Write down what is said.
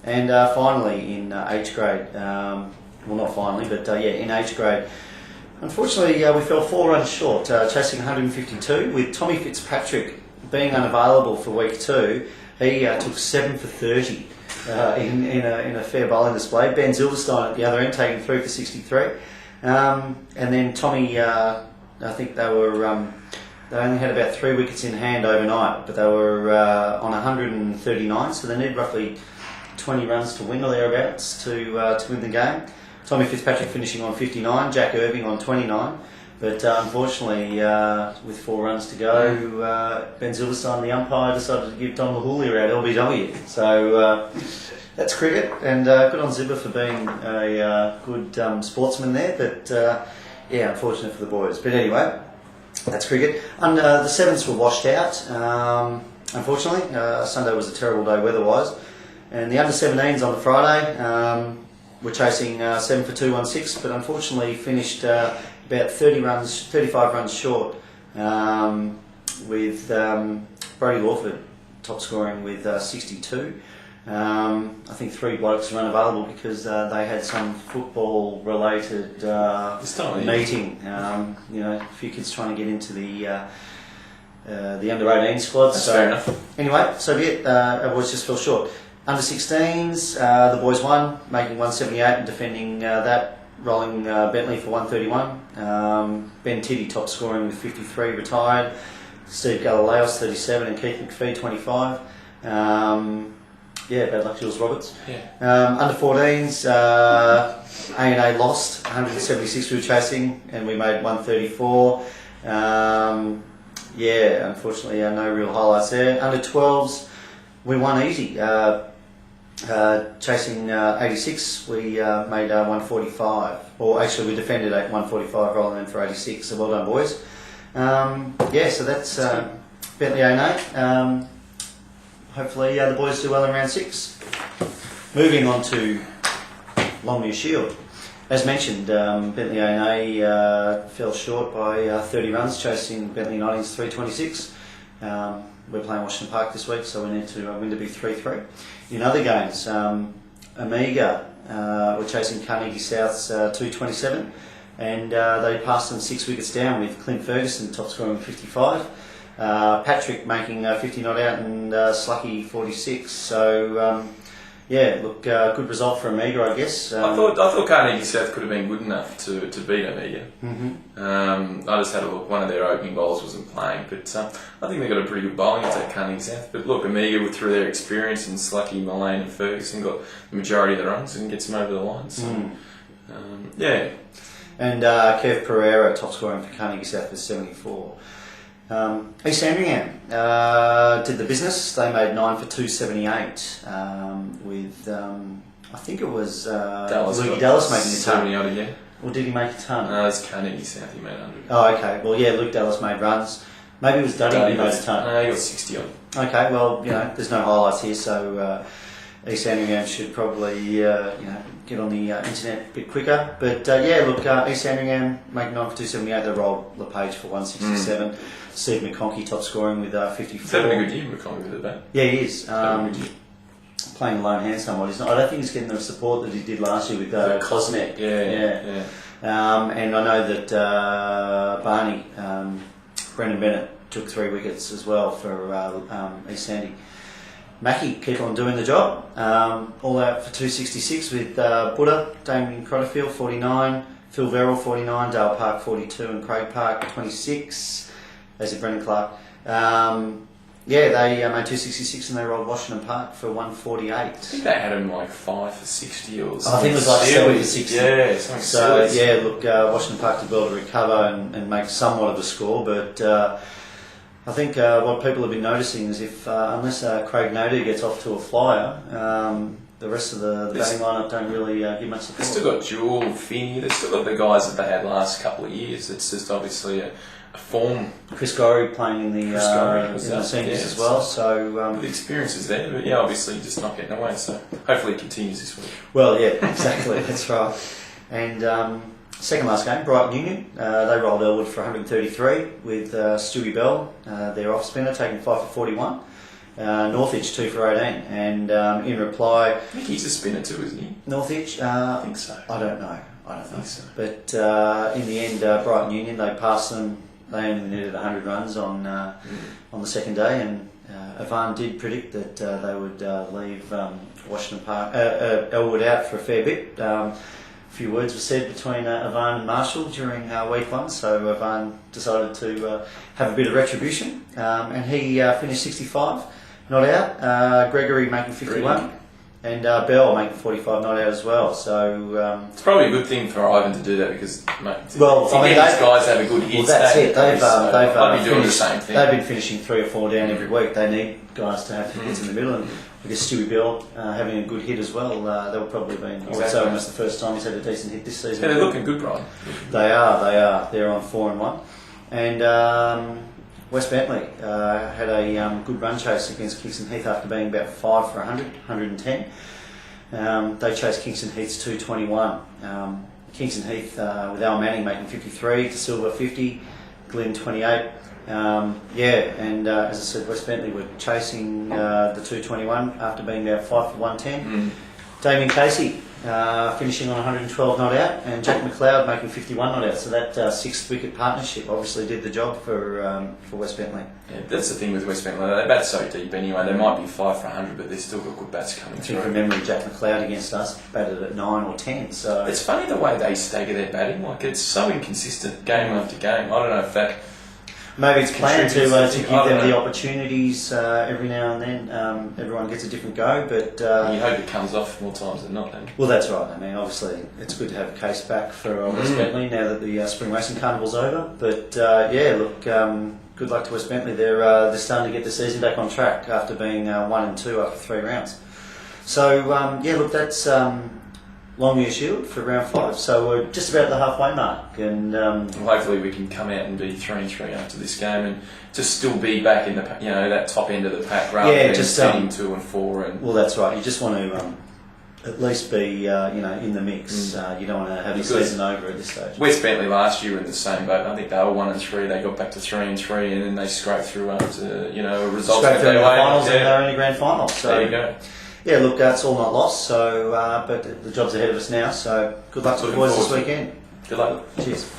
And finally in 8th grade, well not finally, but in 8th grade, unfortunately we fell 4 runs short, chasing 152 with Tommy Fitzpatrick being unavailable for week 2. He took 7 for 30 in a fair bowling display. Ben Zilverstein at the other end taking 3 for 63. And then Tommy, I think they only had about 3 wickets in hand overnight, but they were on 139, so they need roughly 20 runs to win or thereabouts to win the game. Tommy Fitzpatrick finishing on 59, Jack Irving on 29, but unfortunately with 4 runs to go, Ben Zilverstein, the umpire, decided to give Don Lahulia out LBW. So that's cricket, and good on Zibber for being a good sportsman there, but unfortunate for the boys. But anyway, that's cricket. And the 7s were washed out, unfortunately. Sunday was a terrible day weather-wise. And the under-17s on the Friday were chasing 7 for 216, but unfortunately finished about 35 runs short, with Brodie Lawford top scoring with 62. I think 3 blokes were unavailable because they had some football-related meeting. A few kids trying to get into the under-18 squad. That's fair enough. Anyway, so be it. Our boys just fell short. Under-16s, the boys won, making 178 and defending that, rolling Bentley for 131. Ben Tiddy top scoring with 53, retired. Steve Galileos 37 and Keith McPhee 25. Bad luck, Jules Roberts. Under 14s, A&A lost 176 we were chasing, and we made 134. Unfortunately, no real highlights there. Under 12s, we won easy. Chasing 86, we made 145. Or actually, we defended at 145 rolling in for 86. So well done, boys. So that's Bentley A&A. Hopefully the boys do well in round 6. Moving on to Longmere Shield. As mentioned, Bentley A&A fell short by 30 runs, chasing Bentley 19's 326. We're playing Washington Park this week, so we need to win to be 3-3. In other games, Amiga were chasing Carnegie South's 227, and they passed them 6 wickets down with Clint Ferguson top scoring with 55. Patrick making 50 not out and Slucky 46. So good result for Amiga, I guess. I thought Carnegie South could have been good enough to beat Amiga. I just had a look. One of their opening bowlers wasn't playing, but I think they got a pretty good bowling attack, Carnegie South. But look, Amiga through their experience, and Slucky, Mullane and Ferguson got the majority of the runs and gets them over the line. So, And Kev Pereira top scoring for Carnegie South with 74. East Sandringham did the business. They made 9 for 278 with I think it was Luke Dallas making a ton. 70 odd again. Or did he make a ton? No, it's Carnegie South. He made 100. Oh, okay. Well, Luke Dallas made runs. Maybe it was Duddy who made a ton. No, he got 60 odd. Okay. Well, there's no highlights here, so East Sandringham should probably get on the internet a bit quicker. But East Sandringham making 9 for 278. They rolled LePage for 167. Steve McConkey top scoring with 54. He's having a good year, McConkey, with it, though. Yeah, he is. Playing lone hand somewhat. I don't think he's getting the support that he did last year with Cosmic. Yeah. And I know that Barney, Brendan Bennett, took 3 wickets as well for East Sandy. Mackie keep on doing the job. All out for 266 with Buddha, Damien Crotterfield 49, Phil Verrill 49, Dale Park 42, and Craig Park 26. As in Brendan Clark. They made 266 and they rolled Washington Park for 148. I think they had him like 5 for 60 or something. I think it was like 7 for 60. Yeah, something silly. Washington Park did well to recover and make somewhat of a score, but I think what people have been noticing is unless Craig Nader gets off to a flyer, the rest of the batting lineup don't really give much support. They've still got Jewel, Finney, they've still got the guys that they had last couple of years. It's just obviously a form. Chris Gorey playing in the seniors as well. So the experience is there, but obviously just not getting away. So hopefully it continues this week. Well, exactly, that's right. And second last game, Brighton Union, they rolled Elwood for 133 with Stewie Bell, their off spinner, taking 5 for 41. Northwich 2 for 18, and in reply, I think he's a spinner too, isn't he? Northwich. I think so. I don't know. I think so. But in the end, Brighton Union, they passed them. They only needed 100 runs on the second day, and Ivan did predict that they would leave Washington Park, Elwood out for a fair bit. A few words were said between Ivan and Marshall during week one, so Ivan decided to have a bit of retribution, and he finished 65, not out. Gregory making 51. And Bell making 45 not out as well. So it's probably a good thing for Ivan to do that because, mate, these guys have a good hit. Well, that's it. They've been doing the same thing. They've been finishing 3 or 4 down every week. They need guys to have hits in the middle, and I guess Stewie Bell having a good hit as well. That would probably been also almost the first time he's had a decent hit this season. Yeah, they're looking good, Brian. They are. They're on 4 and 1, and. West Bentley had a good run chase against Kingston Heath after being about 5 for 110. They chased Kingston Heath's 221. Kingston Heath with Al Manning making 53, to Silver 50, Glenn 28. And as I said, West Bentley were chasing the 221 after being about 5 for 110. Damien Casey finishing on 112 not out, and Jack McLeod making 51 not out. So that 6th wicket partnership obviously did the job for West Bentley. Yeah, that's the thing with West Bentley. They bat so deep anyway. They might be 5 for 100, but they've still got good bats coming through. From memory, Jack McLeod against us batted at 9 or 10. So it's funny the way they stagger their batting. Like, it's so inconsistent game after game. I don't know if that. Maybe it's planned to give them the opportunities every now and then. Everyone gets a different go, but you hope it comes off more times than not. Then. Well, that's right. I mean, obviously, it's good to have a case back for West Bentley now that the Spring Racing Carnival's over. But good luck to West Bentley. They're starting to get the season back on track after being 1 and 2 after 3 rounds. So that's Longyear Shield for round 5, so we're just about the halfway mark, and hopefully we can come out and be 3 and 3 after this game, and just still be back in the that top end of the pack rather than sitting 2 and 4. And well, that's right. You just want to at least be in the mix. You don't want to have the season over at this stage. West Bentley last year were in the same boat. I think they were 1 and 3. They got back to 3 and 3, and then they scraped through after a result. Scraped through the finals, and they're in the grand final. So there you go. Yeah, look, it's all not lost. So, but the job's ahead of us now. So, good luck to the boys this weekend. Good luck. Cheers.